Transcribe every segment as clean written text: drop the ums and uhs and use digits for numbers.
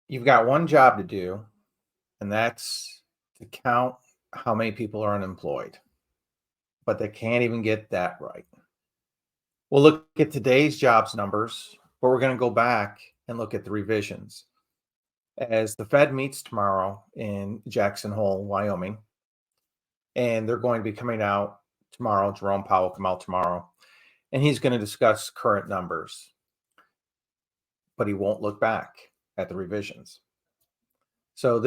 You've got one job to do, and that's to count how many people are unemployed, but they can't even get that right. We'll look at today's jobs numbers, but we're going to go back and look at the revisions. As the Fed meets tomorrow in Jackson Hole, Wyoming, and they're going to be coming out tomorrow. Jerome Powell will come out tomorrow, and he's going to discuss current numbers, but he won't look back at the revisions. So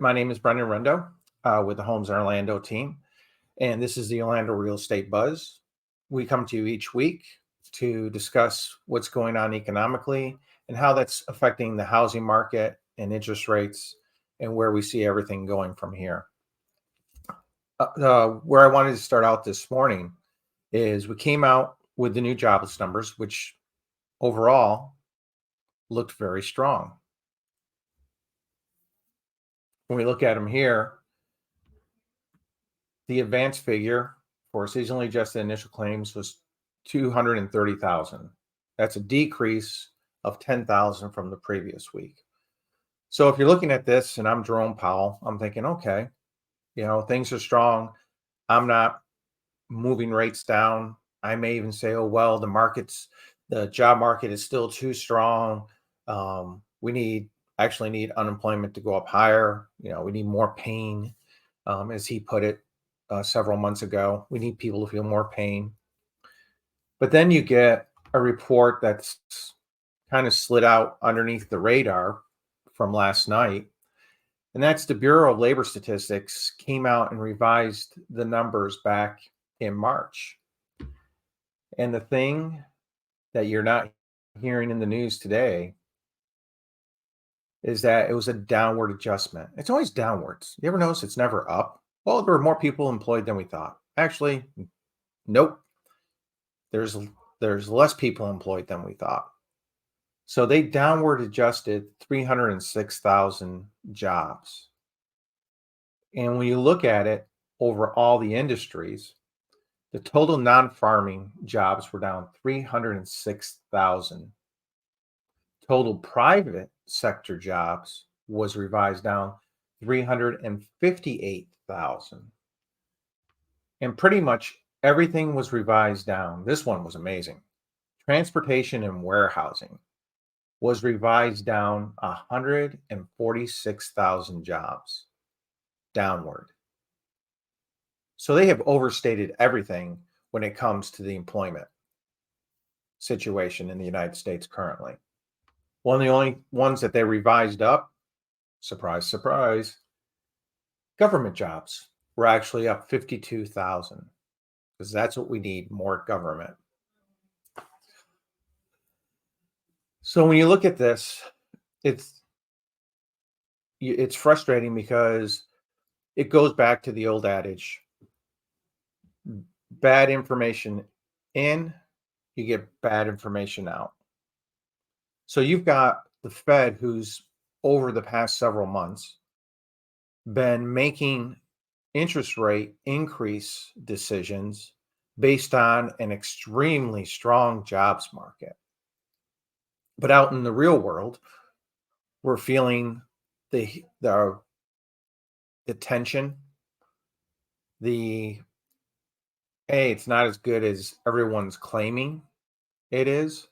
my name is Brendan Rendo with the Homes in Orlando team, and this is the Orlando Real Estate Buzz. We come to you each week to discuss what's going on economically and how that's affecting the housing market and interest rates and where we see everything going from here. Where I wanted to start out this morning is we came out with the new jobless numbers, which overall looked very strong. When we look at them here, the advance figure for seasonally adjusted initial claims was 230,000. That's a decrease of 10,000 from the previous week. So if you're looking at this and I'm Jerome Powell, I'm thinking, okay, things are strong. I'm not moving rates down. I may even say, oh, well, the job market is still too strong. We actually need unemployment to go up higher. We need more pain, as he put it several months ago. We need people to feel more pain. But then you get a report that's kind of slid out underneath the radar from last night. And that's the Bureau of Labor Statistics came out and revised the numbers back in March. And the thing that you're not hearing in the news today is that it was a downward adjustment. It's always downwards. You ever notice it's never up? Well, there were more people employed than we thought. Actually, nope. There's less people employed than we thought. So they downward adjusted 306,000 jobs. And when you look at it over all the industries, the total non-farming jobs were down 306,000. Total private sector jobs was revised down 358,000. And pretty much everything was revised down. This one was amazing. Transportation and warehousing was revised down 146,000 jobs downward. So they have overstated everything when it comes to the employment situation in the United States currently. One of the only ones that they revised up, surprise, surprise, government jobs were actually up 52,000 because that's what we need, more government. So when you look at this, it's frustrating because it goes back to the old adage, bad information in, you get bad information out. So you've got the Fed, who's over the past several months been making interest rate increase decisions based on an extremely strong jobs market. But out in the real world, we're feeling the tension, it's not as good as everyone's claiming it is,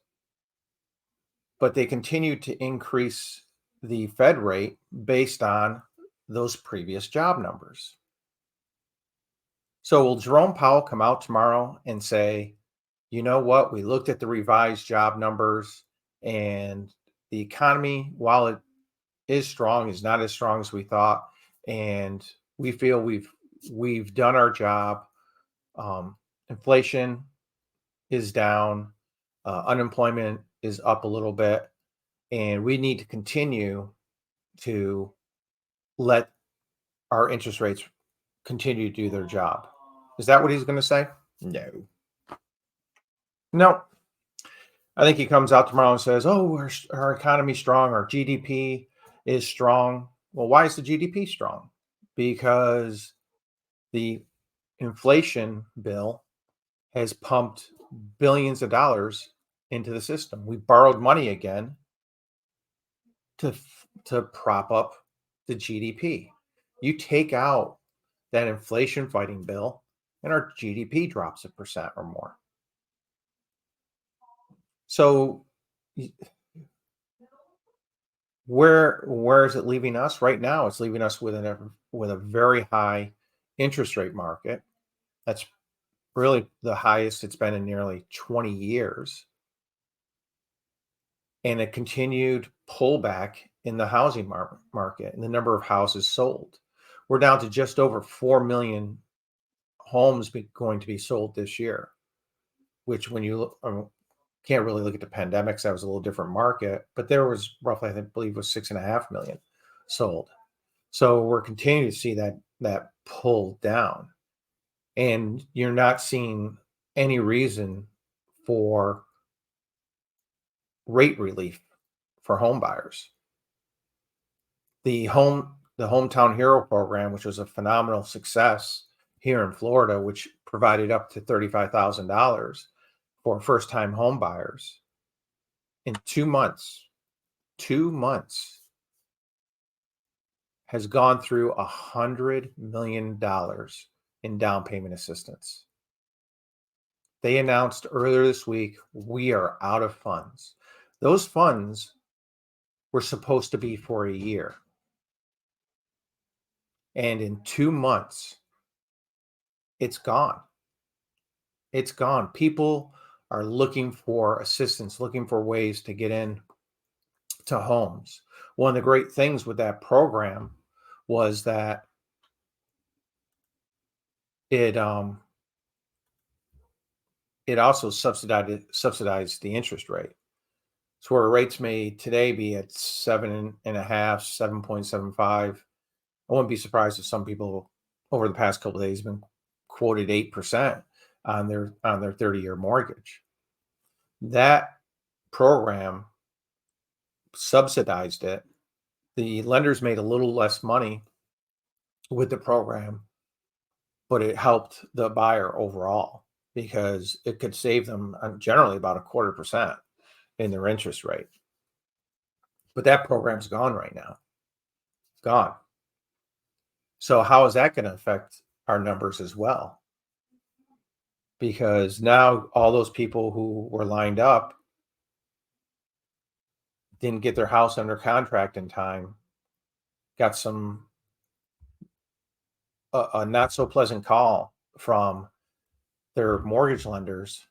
but they continue to increase the Fed rate based on those previous job numbers. So will Jerome Powell come out tomorrow and say, you know what, we looked at the revised job numbers and the economy, while it is strong, is not as strong as we thought, and we feel we've done our job. Inflation is down, unemployment is up a little bit, and we need to continue to let our interest rates continue to do their job. Is that what he's going to say? No. I think he comes out tomorrow and says, oh, our economy's strong, our GDP is strong. Well, why is the GDP strong? Because the inflation bill has pumped billions of dollars into the system. We borrowed money again to prop up the GDP. You take out that inflation fighting bill, and our GDP drops 1% or more. So where is it leaving us right now? It's leaving us with a very high interest rate market. That's really the highest it's been in nearly 20 years, and a continued pullback in the housing market and the number of houses sold. We're down to just over 4 million homes going to be sold this year, which when you look, can't really look at the pandemic, that was a little different market, but there was roughly, I believe, was 6.5 million sold. So we're continuing to see that pull down, and you're not seeing any reason for rate relief for home buyers. The Hometown Hero program, which was a phenomenal success here in Florida, which provided up to $35,000 for first-time home buyers, in 2 months, has gone through $100 million in down payment assistance. They announced earlier this week, we are out of funds. Those funds were supposed to be for a year. And in 2 months, it's gone. It's gone. People are looking for assistance, looking for ways to get in to homes. One of the great things with that program was that it also subsidized the interest rate. So where rates may today be at 7.5, 7.75, I wouldn't be surprised if some people over the past couple of days have been quoted 8% on their 30-year mortgage. That program subsidized it. The lenders made a little less money with the program, but it helped the buyer overall because it could save them generally about 0.25% in their interest rate. But that program's gone right now. Gone. So how is that going to affect our numbers as well? Because now all those people who were lined up didn't get their house under contract in time, got a not so pleasant call from their mortgage lenders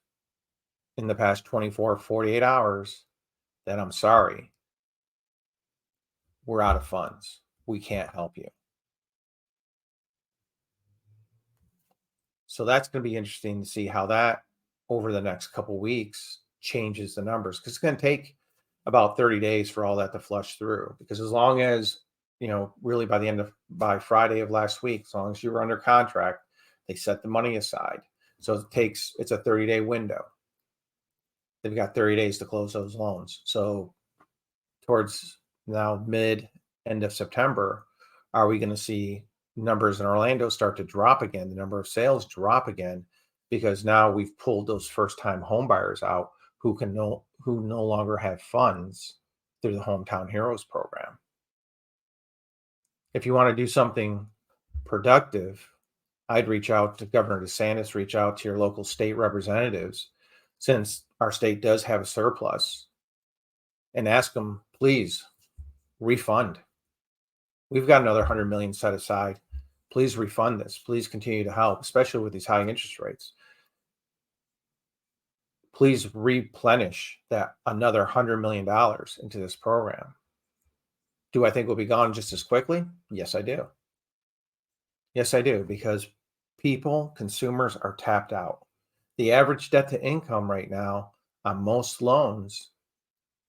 in the past 24, 48 hours that I'm sorry, we're out of funds. We can't help you. So that's going to be interesting to see how that over the next couple of weeks changes the numbers, because it's going to take about 30 days for all that to flush through. Because as long as, really by Friday of last week, as long as you were under contract, they set the money aside. So it's a 30-day window. They've got 30 days to close those loans. So towards now end of September, are we going to see numbers in Orlando start to drop again, the number of sales drop again, because now we've pulled those first-time home buyers out who no longer have funds through the Hometown Heroes program. If you want to do something productive, I'd reach out to Governor DeSantis, reach out to your local state representatives, since our state does have a surplus, and ask them, please refund. We've got another 100 million set aside. Please refund this. Please continue to help, especially with these high interest rates. Please replenish that another $100 million into this program. Do I think we'll be gone just as quickly? Yes, I do. Yes, I do, because consumers are tapped out. The average debt to income right now on most loans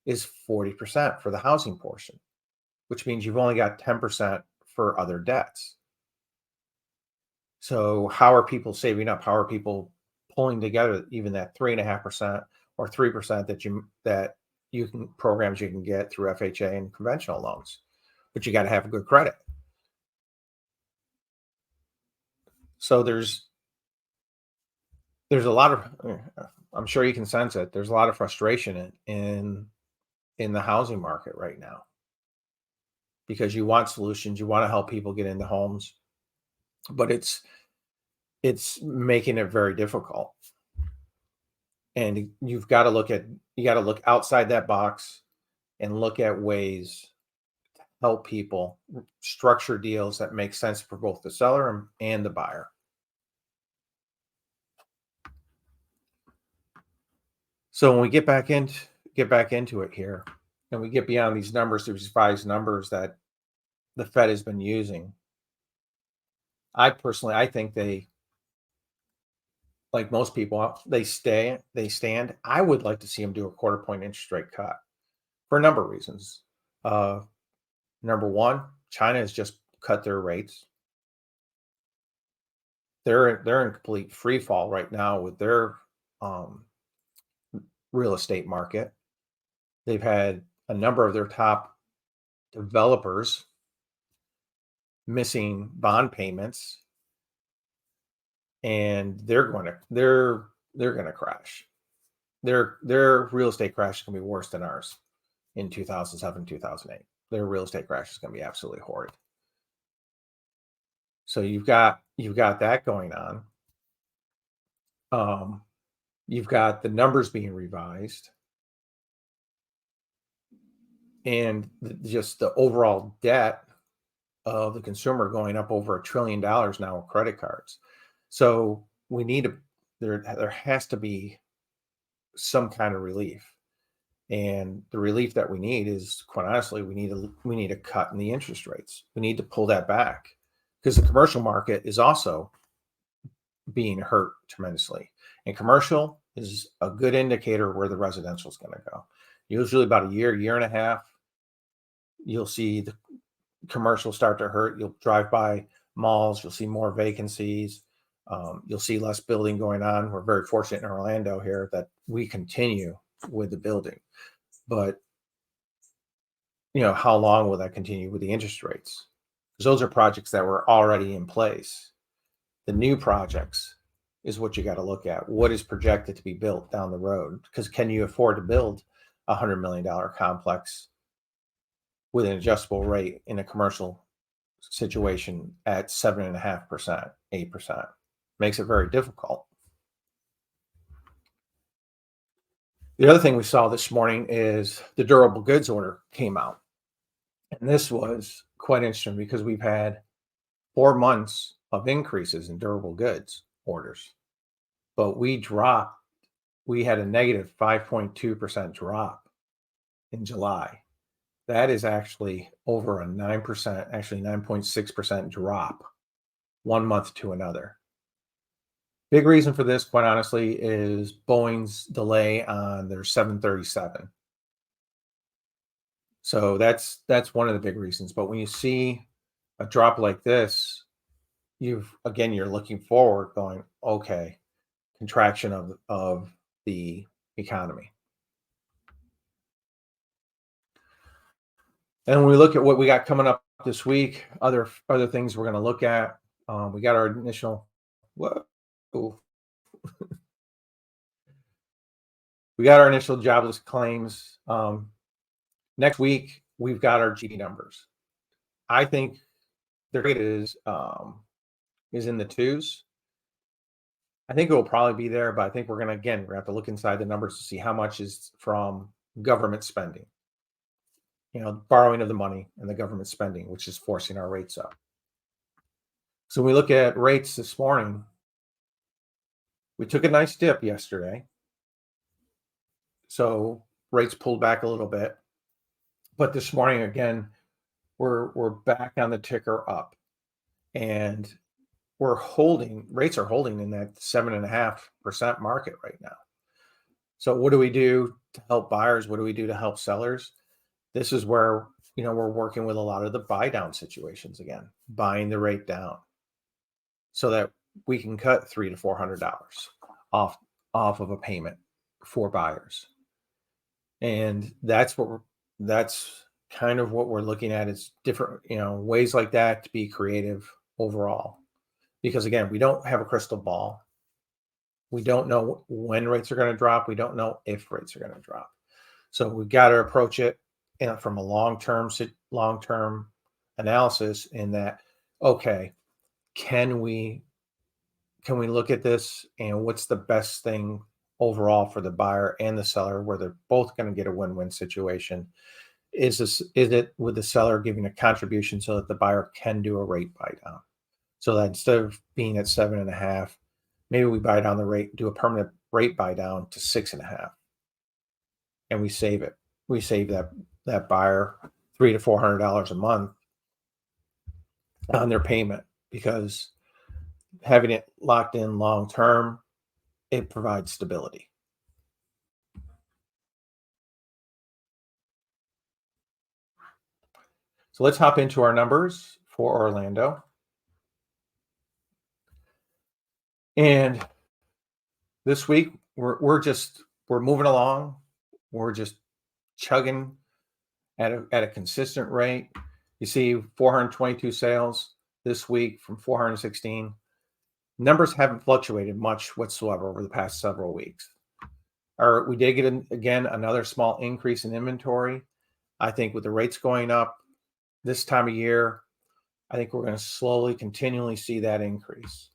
is 40% for the housing portion, which means you've only got 10% for other debts. So how are people saving up? How are people pulling together even that 3.5% or 3% that you can programs you can get through FHA and conventional loans? But you got to have good credit. So there's a lot of, I'm sure you can sense it, there's a lot of frustration in the housing market right now. because you want solutions, you want to help people get into homes, but it's making it very difficult. And you got to look outside that box and look at ways to help people structure deals that make sense for both the seller and the buyer. So when we get back into it here, and we get beyond these numbers, these revised numbers that the Fed has been using, I think they, like most people, they stand. I would like to see them do a quarter point interest rate cut for a number of reasons. Number one, China has just cut their rates. They're in complete free fall right now with their real estate market. They've had a number of their top developers missing bond payments, and they're going to crash. Their real estate crash is going to be worse than ours in 2007, 2008. Their real estate crash is going to be absolutely horrid. So you've got that going on. You've got the numbers being revised, and just the overall debt of the consumer going up over $1 trillion now with credit cards. So we need there has to be some kind of relief. And the relief that we need is, quite honestly, we need a cut in the interest rates. We need to pull that back, because the commercial market is also being hurt tremendously. And commercial is a good indicator where the residential is going to go. Usually about a year and a half, you'll see the commercial start to hurt. You'll drive by malls, you'll see more vacancies. You'll see less building going on. We're very fortunate in Orlando here that we continue with the building. But, how long will that continue with the interest rates? Because those are projects that were already in place. The new projects is what you got to look at. What is projected to be built down the road? Because can you afford to build a $100 million complex with an adjustable rate in a commercial situation at 7.5%, 8%? Makes it very difficult. The other thing we saw this morning is the durable goods order came out. And this was quite interesting because we've had 4 months of increases in durable goods orders, but we had a negative 5.2% drop in July. That is actually over a 9%, actually 9.6% drop 1 month to another. Big reason for this, quite honestly, is Boeing's delay on their 737. So that's one of the big reasons. But when you see a drop like this, you're looking forward going, okay, contraction of the economy. And when we look at what we got coming up this week, other things we're going to look at, we got our initial, we got our initial jobless claims. Next week, we've got our GDP numbers. I think the rate is in the twos. I think it will probably be there, but I think we're going to have to look inside the numbers to see how much is from government spending. Borrowing of the money and the government spending, which is forcing our rates up. So when we look at rates this morning, we took a nice dip yesterday. So rates pulled back a little bit. But this morning, again, we're back on the ticker up. And rates are holding in that 7.5% market right now. So what do we do to help buyers? What do we do to help sellers? This is where, we're working with a lot of the buy down situations again, buying the rate down so that we can cut $300 to $400 off of a payment for buyers. And that's kind of what we're looking at, is different, ways like that to be creative overall. Because again, we don't have a crystal ball. We don't know when rates are going to drop. We don't know if rates are going to drop. So we've got to approach it from a long-term analysis in that, okay, can we look at this and what's the best thing overall for the buyer and the seller where they're both going to get a win-win situation? Is it with the seller giving a contribution so that the buyer can do a rate buy down? So that instead of being at 7.5, maybe we buy down the rate, do a permanent rate buy down to 6.5, and we save it. We save that buyer $300 to $400 a month on their payment, because having it locked in long term, it provides stability. So let's hop into our numbers for Orlando. And this week we're moving along. We're just chugging at a consistent rate. You see 422 sales this week from 416. Numbers haven't fluctuated much whatsoever over the past several weeks. We did get again another small increase in inventory. I think with the rates going up this time of year, I think we're going to slowly, continually see that increase.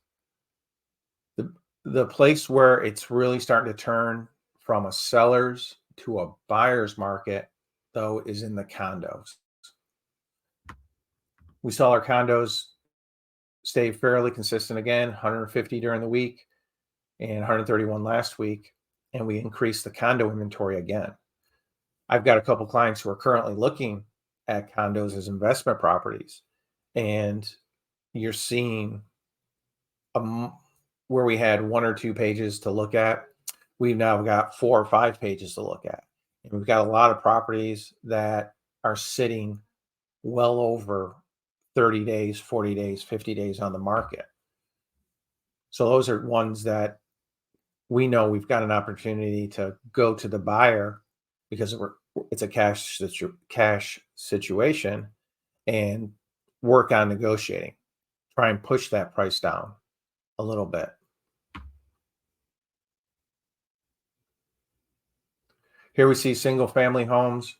The place where it's really starting to turn from a seller's to a buyer's market, though, is in the condos. We saw our condos stay fairly consistent again, 150 during the week and 131 last week, and we increased the condo inventory again. I've got a couple clients who are currently looking at condos as investment properties, and you're seeing where we had 1 or 2 pages to look at, we've now got 4 or 5 pages to look at. And we've got a lot of properties that are sitting well over 30 days, 40 days, 50 days on the market. So those are ones that we know we've got an opportunity to go to the buyer because it's a cash situation, and work on negotiating, try and push that price down a little bit. Here we see single family homes.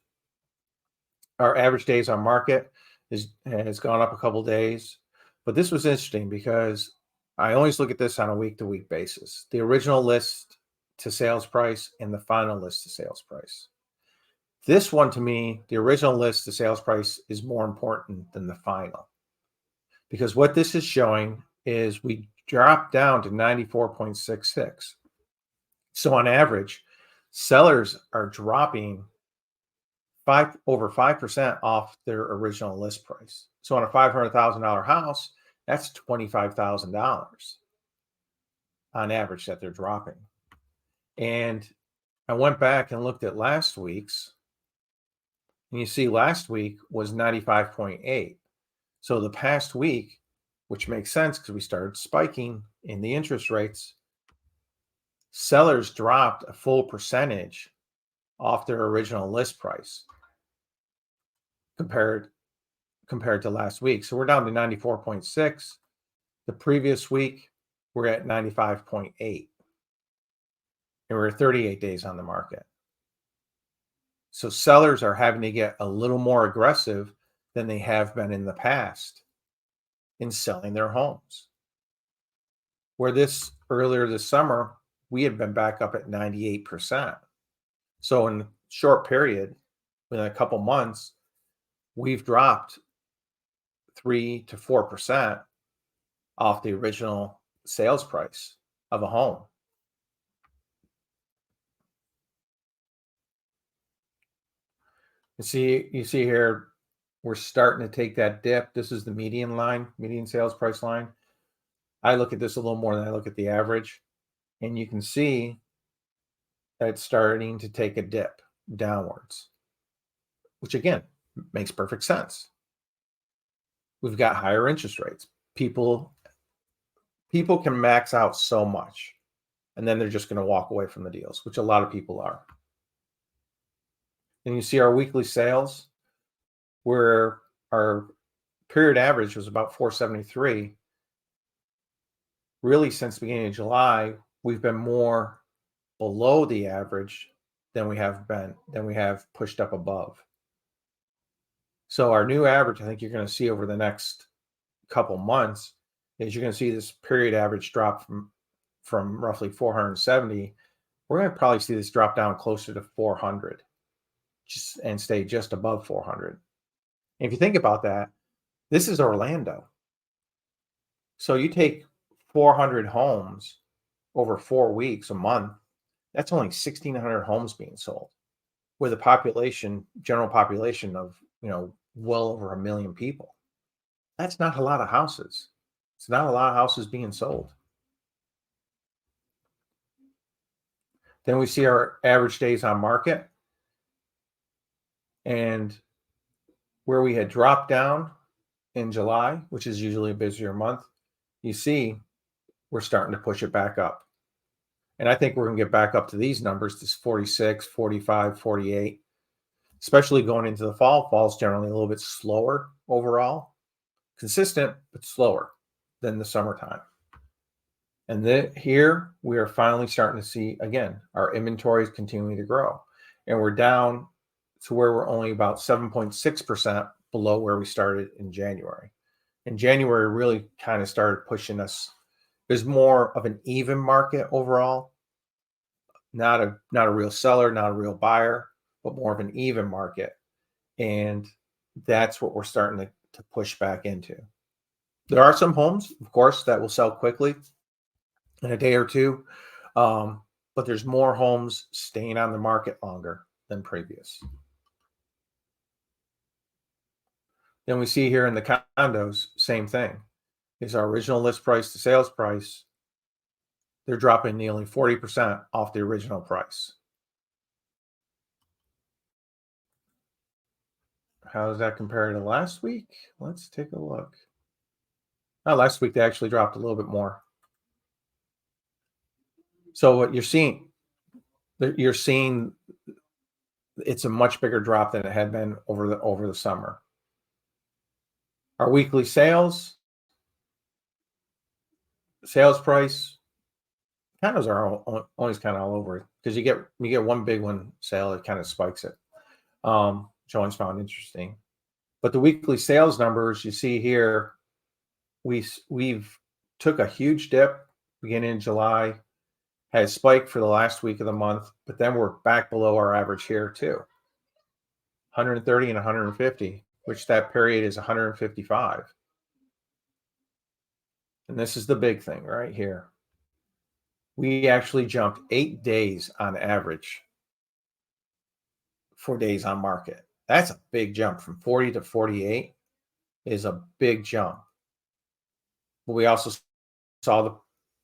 Our average days on market has gone up a couple days, but this was interesting because I always look at this on a week-to-week basis. The original list to sales price and the final list to sales price. This one, to me, the original list to sales price is more important than the final, because what this is showing is we dropped down to 94.66. So on average, sellers are dropping over 5% off their original list price. So on a $500,000 house, that's $25,000 on average that they're dropping. And I went back and looked at last week's, and you see last week was 95.8. So the past week, which makes sense because we started spiking in the interest rates, sellers dropped a full percentage off their original list price compared to last week. So we're down to 94.6. The previous week, we're at 95.8. And we're 38 days on the market. So sellers are having to get a little more aggressive than they have been in the past in selling their homes. Where earlier this summer, we had been back up at 98%. So in a short period, within a couple months, we've dropped 3 to 4% off the original sales price of a home. You see here, we're starting to take that dip. This is the median sales price line. I look at this a little more than I look at the average, and you can see that it's starting to take a dip downwards, which again makes perfect sense. We've got higher interest rates. People can max out so much, and then they're just going to walk away from the deals, which a lot of people are. And you see our weekly sales, where our period average was about 473. Really, since the beginning of July, we've been more below the average than we have pushed up above. So our new average, I think you're going to see over the next couple months, is you're going to see this period average drop from roughly 470. We're going to probably see this drop down closer to 400 and stay just above 400. And if you think about that, this is Orlando. So you take 400 homes over 4 weeks, a month, that's only 1,600 homes being sold with a general population of, well over 1 million people. That's not a lot of houses. It's not a lot of houses being sold. Then we see our average days on market, and where we had dropped down in July, which is usually a busier month, you see we're starting to push it back up. And I think we're going to get back up to these numbers, this 46, 45, 48, especially going into the fall. Fall's generally a little bit slower overall, consistent, but slower than the summertime. And then here we are finally starting to see, again, our inventory is continuing to grow. And we're down to where we're only about 7.6% below where we started in January. And January really kind of started pushing us. There's more of an even market overall, not a real seller, not a real buyer, but more of an even market. And that's what we're starting to push back into. There are some homes, of course, that will sell quickly in a day or two, but there's more homes staying on the market longer than previous. Then we see here in the condos, same thing. Is our original list price to sales price, they're dropping nearly 40% off the original price. How does that compare to last week? Let's take a look. Last week they actually dropped a little bit more. So what you're seeing it's a much bigger drop than it had been over the summer. Our weekly sales price, condos are always kind of all over it because you get one big one sale, it kind of spikes it, which I always found interesting. But the weekly sales numbers you see here, we've took a huge dip beginning in July, had a spike for the last week of the month, but then we're back below our average here too. 130 and 150, which that period is 155. And this is the big thing right here. We actually jumped 8 days on average for days on market. That's a big jump from 40 to 48 is a big jump. But we also saw the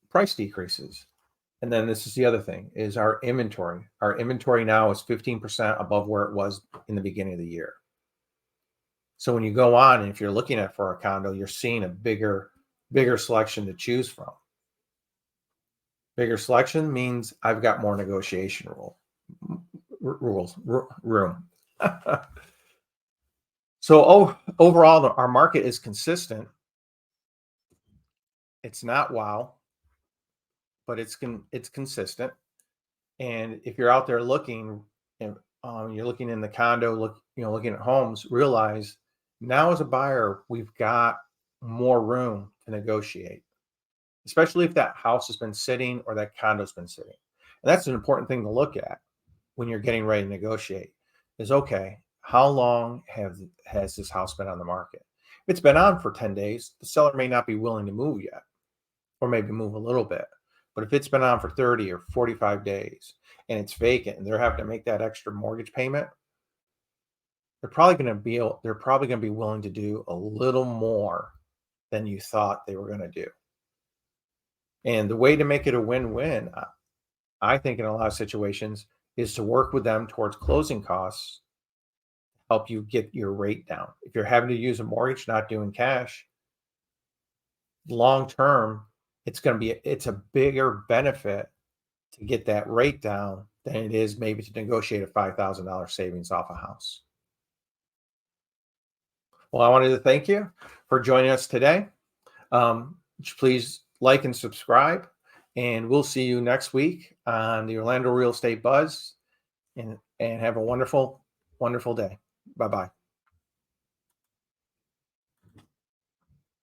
price decreases. And then this is the other thing is our inventory. Our inventory now is 15% above where it was in the beginning of the year. So when you go on and if you're looking at for a condo, you're seeing a bigger selection to choose from. Bigger selection means I've got more negotiation room. So overall, our market is consistent. It's not wow, but it's consistent. And if you're out there looking, and you're looking in the condo, looking at homes, realize now as a buyer, we've got more room to negotiate, especially if that house has been sitting or that condo's been sitting. And that's an important thing to look at when you're getting ready to negotiate is, okay, how long has this house been on the market? If it's been on for 10 days, the seller may not be willing to move yet, or maybe move a little bit. But if it's been on for 30 or 45 days and it's vacant and they're having to make that extra mortgage payment, they're probably going to be willing to do a little more than you thought they were going to do. And the way to make it a win-win, I think in a lot of situations, is to work with them towards closing costs, help you get your rate down. If you're having to use a mortgage, not doing cash, long term, it's a bigger benefit to get that rate down than it is maybe to negotiate a $5,000 savings off a house. Well, I wanted to thank you for joining us today. Please like and subscribe, and we'll see you next week on the Orlando Real Estate Buzz, and have a wonderful, wonderful day. Bye-bye.